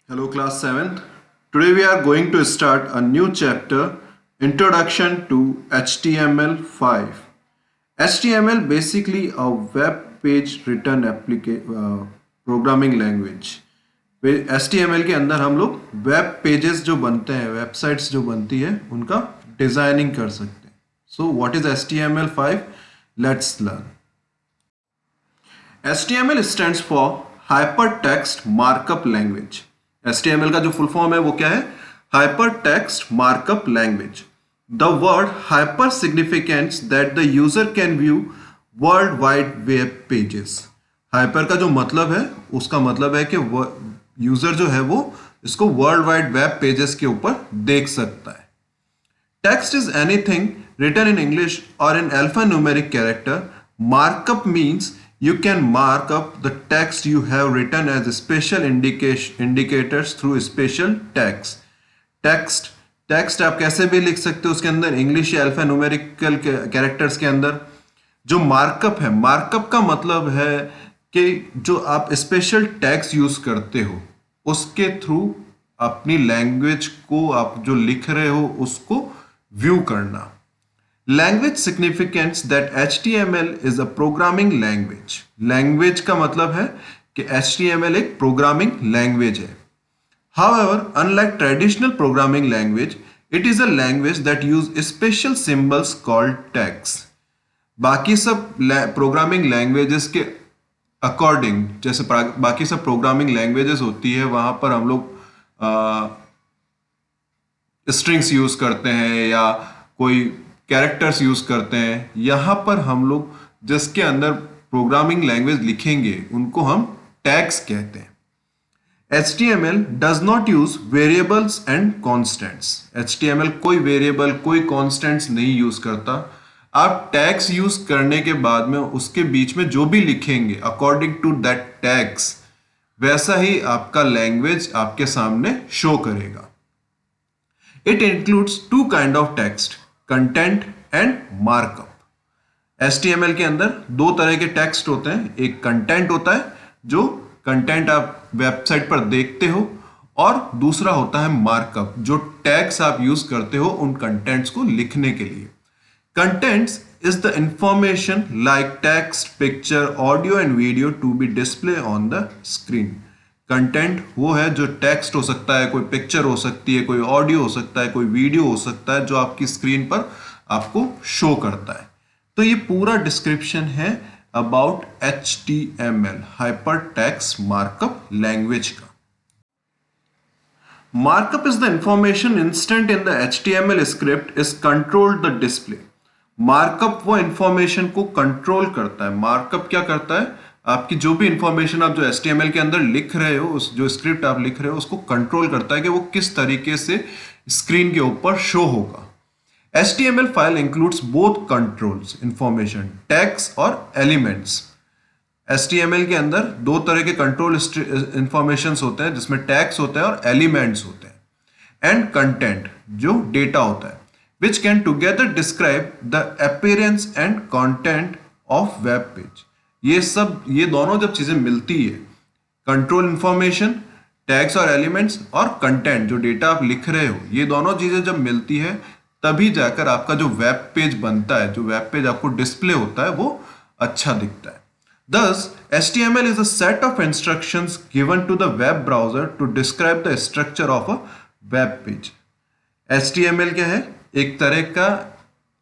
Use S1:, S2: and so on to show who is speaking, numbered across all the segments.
S1: Hello, class 7th. Today we are going to start a new chapter Introduction to HTML5. HTML basically a web page written programming language. HTML के अंदर हम लोग web pages जो बनते हैं, websites जो बनती है, उनका डिजाइनिंग कर सकते हैं. So what is HTML5? Let's learn. HTML stands for Hypertext Markup Language. HTML का जो फुल फॉर्म है वो क्या है? Hypertext Markup Language. The word hyper signifies that the user can view world wide web pages. Hyper का जो मतलब है उसका मतलब है कि यूजर जो है वो इसको वर्ल्ड वाइड वेब पेजेस के ऊपर देख सकता है. Text is anything written in English or in alphanumeric character. Markup means you can mark up the text you have written as special indicators through special tags. Text आप कैसे भी लिख सकते हो उसके अंदर इंग्लिश या अल्फान्यूमेरिकल कैरेक्टर्स के अंदर. जो मार्कअप है, मार्कअप का मतलब है कि जो आप स्पेशल टैग्स यूज करते हो उसके थ्रू अपनी लैंग्वेज को आप जो लिख रहे हो उसको व्यू करना. Language significance that HTML is a programming language. Language का मतलब है कि HTML एक प्रोग्रामिंग लैंग्वेज है. However, unlike traditional programming language, it is a language that use special symbols called tags. बाकी सब प्रोग्रामिंग लैंग्वेजेस के अकॉर्डिंग, जैसे बाकी सब प्रोग्रामिंग लैंग्वेजेस होती है वहां पर हम लोग स्ट्रिंग्स यूज करते हैं या कोई कैरेक्टर्स यूज करते हैं. यहां पर हम लोग जिसके अंदर प्रोग्रामिंग लैंग्वेज लिखेंगे उनको हम टैग्स कहते हैं. HTML does not use variables and constants. HTML कोई वेरिएबल कोई कॉन्स्टेंट्स नहीं यूज करता. आप टैग्स यूज करने के बाद में उसके बीच में जो भी लिखेंगे अकॉर्डिंग टू दैट टैग्स वैसा ही आपका लैंग्वेज आपके सामने शो करेगा. It includes two kind of text, content and markup. HTML के अंदर दो तरह के टेक्स्ट होते हैं. एक कंटेंट होता है जो कंटेंट आप वेबसाइट पर देखते हो और दूसरा होता है मार्कअप जो टैग्स आप यूज करते हो उन कंटेंट्स को लिखने के लिए. Contents is the information like text, picture, audio and video to be display on the screen. Content वो है जो टेक्स्ट हो सकता है, कोई पिक्चर हो सकती है, कोई ऑडियो हो सकता है, कोई वीडियो हो सकता है जो आपकी स्क्रीन पर आपको शो करता है. तो ये पूरा डिस्क्रिप्शन है about HTML, Hypertext Markup Language का. Markup is the information instant in the HTML script is controlled the display. Markup वो इंफॉर्मेशन को कंट्रोल करता है. मार्कअप क्या करता है? आपकी जो भी इंफॉर्मेशन आप जो HTML के अंदर लिख रहे हो, उस जो स्क्रिप्ट आप लिख रहे हो उसको कंट्रोल करता है कि वो किस तरीके से स्क्रीन के ऊपर शो होगा. HTML file includes both controls information, tags और elements. HTML के अंदर दो तरह के कंट्रोल इंफॉर्मेशंस होते हैं जिसमें टैग्स होते हैं और एलिमेंट्स होते हैं. एंड कंटेंट जो डेटा होता है which can together describe the appearance and content of web page. ये दोनों जब चीजें मिलती है, कंट्रोल इंफॉर्मेशन, टैग्स और एलिमेंट्स और कंटेंट जो डेटा आप लिख रहे हो, ये दोनों चीजें जब मिलती है तभी जाकर आपका जो वेब पेज बनता है, जो वेब पेज आपको डिस्प्ले होता है वो अच्छा दिखता है. Thus, HTML is a set of instructions given to the web browser to describe the structure of a web page. HTML क्या है? एक तरह का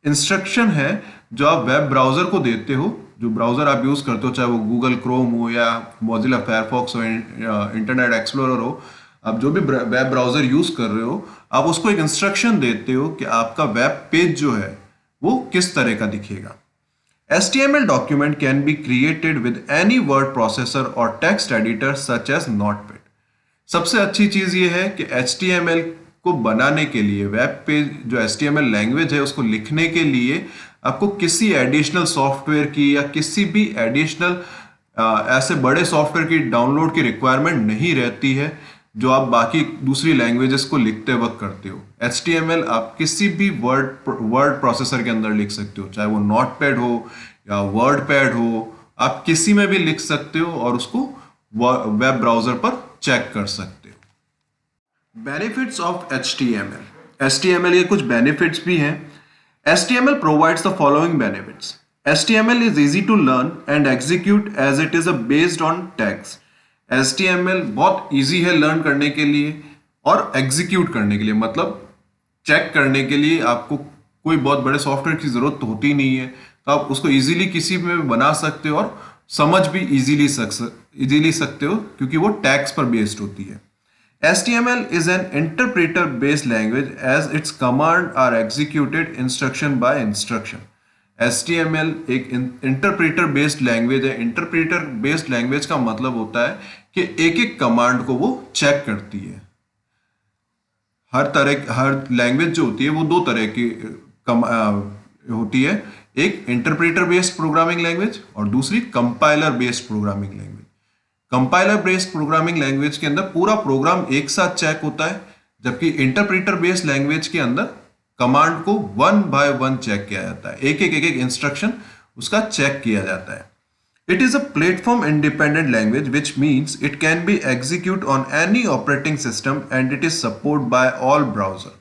S1: इंस्ट्रक्शन है जो आप वेब ब्राउजर को देते हो. जो ब्राउजर आप यूज करते हो, चाहे वो गूगल क्रोम हो या मोजिला फायरफॉक्स हो, इंटरनेट एक्सप्लोरर हो, आप जो भी वेब ब्राउजर यूज कर रहे हो आप उसको एक इंस्ट्रक्शन देते हो कि आपका वेब पेज जो है वो किस तरह का दिखेगा. HTML document can be created with any word processor or text editor such as Notepad. सबसे अच्छी चीज ये है कि HTML को बनाने के लिए, वेब पेज जो HTML लैंग्वेज है उसको लिखने के लिए आपको किसी एडिशनल सॉफ्टवेयर की या किसी भी एडिशनल ऐसे बड़े सॉफ्टवेयर की डाउनलोड की रिक्वायरमेंट नहीं रहती है जो आप बाकी दूसरी लैंग्वेजेस को लिखते वक्त करते हो. HTML आप किसी भी वर्ड प्रोसेसर के अंदर लिख सकते हो, चाहे वो नोटपैड हो या वर्डपैड हो, आप किसी में भी लिख सकते हो और उसको वेब ब्राउजर पर चेक कर सकते हो. Benefits of HTML। HTML के कुछ बेनिफिट्स भी हैं। HTML provides the following benefits. HTML is easy to learn and execute as it is based on tags. HTML बहुत easy है लर्न करने के लिए और एग्जीक्यूट करने के लिए, मतलब चेक करने के लिए आपको कोई बहुत बड़े सॉफ्टवेयर की जरूरत तो होती नहीं है, तो आप उसको इजीली किसी में बना सकते हो और समझ भी इजीली सकते हो क्योंकि वो टैग्स पर बेस्ड होती है। HTML is an interpreter based language as its command are executed instruction by instruction. HTML एक इंटरप्रेटर बेस्ड लैंग्वेज है। इंटरप्रेटर बेस्ड लैंग्वेज का मतलब होता है कि एक एक कमांड को वो चेक करती है। हर लैंग्वेज जो होती है वो दो तरह की होती है, एक इंटरप्रेटर बेस्ड प्रोग्रामिंग लैंग्वेज और दूसरी compiler based programming language. Compiler based programming language के अंदर पूरा प्रोग्राम एक साथ चेक होता है, जबकि इंटरप्रेटर बेस्ड लैंग्वेज के अंदर कमांड को वन बाय वन चेक किया जाता है, एक एक इंस्ट्रक्शन उसका चेक किया जाता है। It is a platform independent language which means it can be execute on any operating system and it is support bye all browser.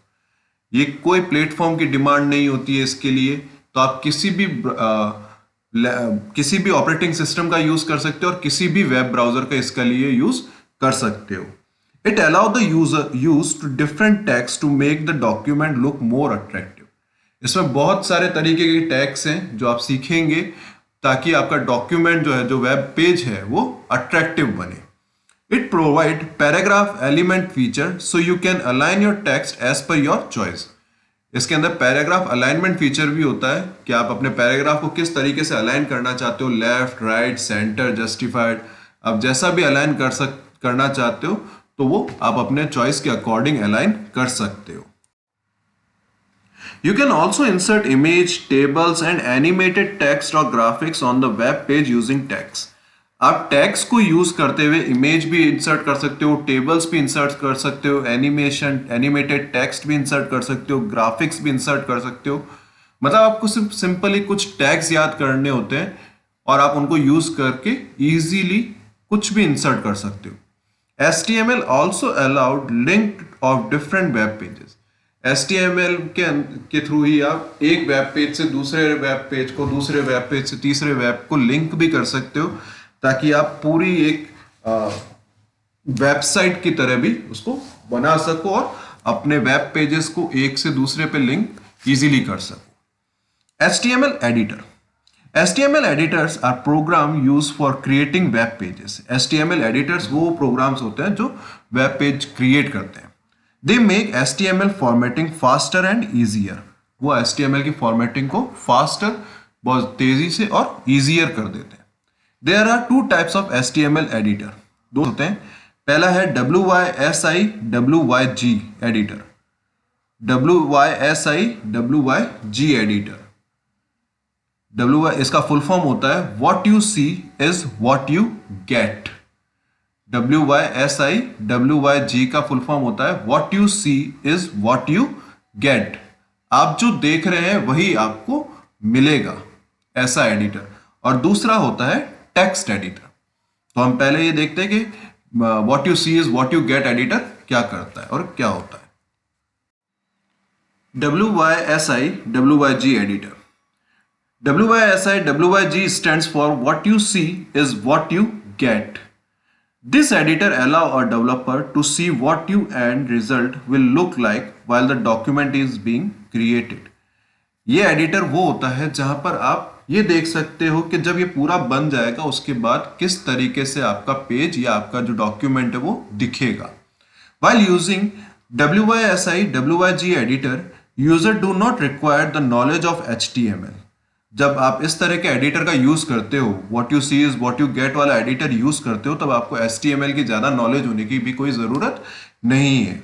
S1: ये कोई प्लेटफॉर्म की डिमांड नहीं होती है इसके लिए, तो आप किसी भी ऑपरेटिंग सिस्टम का यूज कर सकते हो और किसी भी वेब ब्राउजर का इसके लिए यूज कर सकते हो। It allow the use to different tags to make the document look more attractive. इसमें बहुत सारे तरीके के टैग्स हैं जो आप सीखेंगे ताकि आपका डॉक्यूमेंट जो है, जो वेब पेज है, वो अट्रैक्टिव बने। It provide paragraph element feature so you can align your text as per your choice. इसके अंदर पैराग्राफ अलाइनमेंट फीचर भी होता है कि आप अपने पैराग्राफ को किस तरीके से अलाइन करना चाहते हो, लेफ्ट, राइट, सेंटर, जस्टिफाइड, आप जैसा भी अलाइन करना चाहते हो तो वो आप अपने चॉइस के अकॉर्डिंग अलाइन कर सकते हो। You can also insert image, tables and animated text or graphics on the web page using tags. आप टैग्स को यूज करते हुए इमेज भी इंसर्ट कर सकते हो, टेबल्स भी इंसर्ट कर सकते हो, एनिमेटेड टेक्स्ट भी इंसर्ट कर सकते हो, ग्राफिक्स भी इंसर्ट कर सकते हो। मतलब आपको सिर्फ सिंपली कुछ टैग्स याद करने होते हैं और आप उनको यूज करके इजीली कुछ भी इंसर्ट कर सकते हो। HTML also allowed link of different web pages. HTML के थ्रू ही आप एक वेब पेज से दूसरे वेब पेज को, दूसरे वेब पेज से तीसरे वेब को लिंक भी कर सकते हो ताकि आप पूरी एक वेबसाइट की तरह भी उसको बना सको और अपने वेब पेजेस को एक से दूसरे पे लिंक इजीली कर सको। HTML editor. HTML editors are program used for creating web pages. HTML editors वो programs होते हैं जो web page create करते हैं। They make HTML formatting faster and easier. वो HTML की formatting को faster, बहुत तेजी से और easier कर देते हैं। There are two types of HTML editor. दो होते हैं। पहला है WYSI WYG editor. WYSI WYG editor. इसका फुल फॉर्म होता है what you see is what you get. WYSI WYG का फुल फॉर्म होता है what you see is what you get. आप जो देख रहे हैं वही आपको मिलेगा, ऐसा एडिटर। और दूसरा होता है टेक्स्ट एडिटर। तो हम पहले ये देखते हैं कि what you see is what you get editor क्या करता है और क्या होता है। WYSI WYG editor. WYSI WYG stands for what you see is what you get. This editor allow a developer to see what you end result will look like while the document is being created. ये editor वो होता है जहां पर आप ये देख सकते हो कि जब ये पूरा बन जाएगा उसके बाद किस तरीके से आपका पेज या आपका जो डॉक्यूमेंट है वो दिखेगा। While using WYSI WYG editor, user do not require the knowledge of HTML. जब आप इस तरह के एडिटर का यूज करते हो, what you see is what you get वाला एडिटर यूज करते हो, तब आपको HTML की ज्यादा नॉलेज होने की भी कोई जरूरत नहीं है।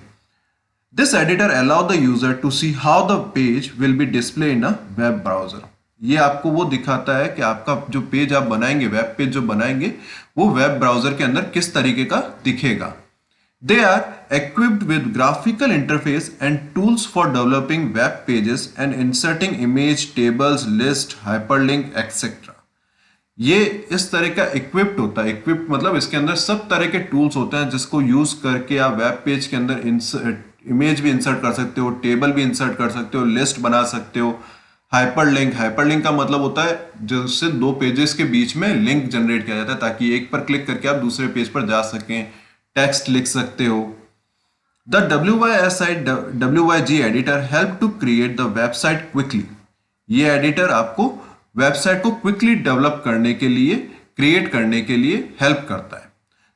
S1: This editor allow the user to see how the page will be display in a web browser. ये आपको वो दिखाता है कि आपका जो पेज आप बनाएंगे, वेब पेज जो बनाएंगे, वो वेब ब्राउजर के अंदर किस तरीके का दिखेगा। They are equipped with graphical interface and tools for developing web pages and inserting image, tables, list, hyperlink, etc. ये इस तरह का इक्विप्ड होता है। इक्विप्ड मतलब इसके अंदर सब तरह के टूल्स होते हैं जिसको यूज करके आप वेब पेज के अंदर इमेज भी इंसर्ट कर सकते हो, टेबल भी इंसर्ट कर सकते हो, लिस्ट बना सकते हो। हाइपरलिंक का मतलब होता है जिससे दो पेजेस के बीच में लिंक जनरेट किया जाता है ताकि एक पर क्लिक करके आप दूसरे पेज पर जा सकें। टेक्स्ट लिख सकते हो। The WYG editor help to create the website quickly. ये एडिटर आपको वेबसाइट को क्विकली डेवलप करने के लिए, क्रिएट करने के लिए हेल्प करता है।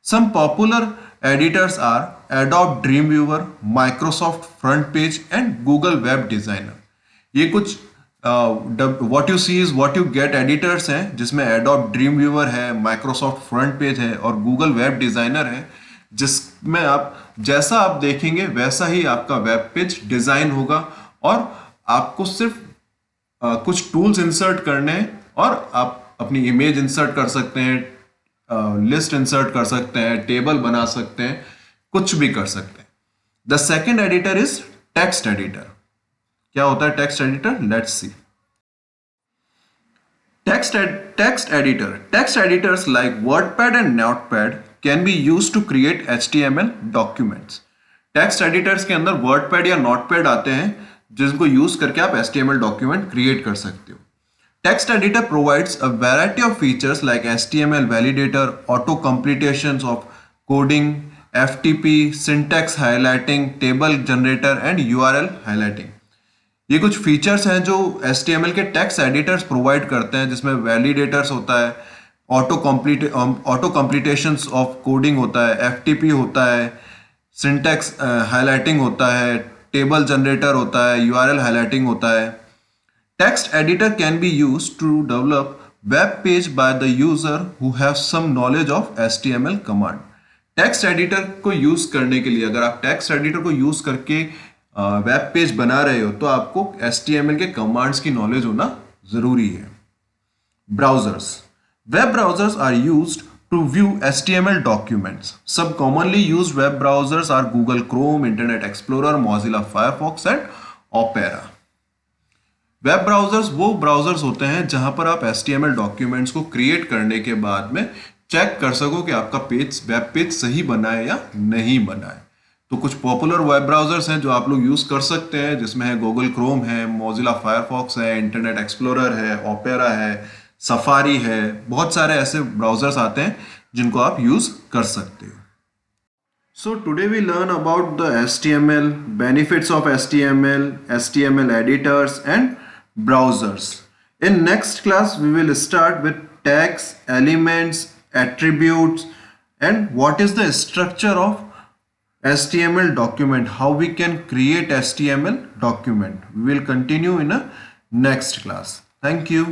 S1: Some popular editors are Adobe Dreamweaver, Microsoft FrontPage and Google web designer. ये कुछ what you see is what you get editors हैं जिसमें एडोब ड्रीमवीवर है, माइक्रोसॉफ्ट फ्रंट पेज है और गूगल वेब डिजाइनर है, जिसमें आप जैसा आप देखेंगे वैसा ही आपका वेब पेज डिजाइन होगा और आपको सिर्फ कुछ टूल्स इंसर्ट करने हैं और आप अपनी इमेज इंसर्ट कर सकते हैं, लिस्ट इंसर्ट कर सकते हैं, टेबल बना सकते हैं, कुछ भी कर सकते हैं। The second editor is text editor. क्या होता है text editor? Let's see. Text editors like WordPad and Notepad can be used to create HTML documents. Text editors के अंदर वर्डपैड या नोटपैड आते हैं जिनको यूज करके आप HTML डॉक्यूमेंट क्रिएट कर सकते हो। Text editor provides a variety of features like HTML validator, auto completions of coding, FTP, syntax highlighting, table generator and URL highlighting. ये कुछ फीचर्स हैं जो HTML के टेक्स्ट एडिटर्स प्रोवाइड करते हैं, जिसमें वैलिडेटर्स होता है, ऑटो कंप्लीटेशंस ऑफ कोडिंग होता है, FTP होता है, सिंटैक्स हाइलाइटिंग होता है, टेबल जनरेटर होता है, URL हाइलाइटिंग होता है। Text editor can be used to develop web page by the user who have some knowledge of HTML command. Text editor को यूज करने के लिए, अगर आप टेक्स्ट एडिटर को यूज करके वेब पेज बना रहे हो तो आपको HTML के कमांड्स की नॉलेज होना जरूरी है। Browsers. Web browsers are used to view HTML documents. Some commonly used web browsers are Google Chrome, Internet Explorer, Mozilla Firefox and Opera. Web browsers वो ब्राउजर्स होते हैं जहां पर आप HTML डॉक्यूमेंट्स को क्रिएट करने के बाद में चेक कर सको कि आपका वेब पेज सही बना है या नहीं बना है। तो कुछ पॉपुलर वेब ब्राउजर्स हैं जो आप लोग यूज कर सकते हैं, जिसमें है गूगल क्रोम है, मोजिला फायरफॉक्स है, इंटरनेट एक्सप्लोरर है, ओपेरा है, सफारी है। बहुत सारे ऐसे ब्राउजर्स आते हैं जिनको आप यूज कर सकते हो। So today we learn about the HTML, benefits of HTML, HTML editors and browsers. In next class we will start with tags, elements, attributes and what is the structure of HTML document, how we can create HTML document. We will continue in a next class. Thank you.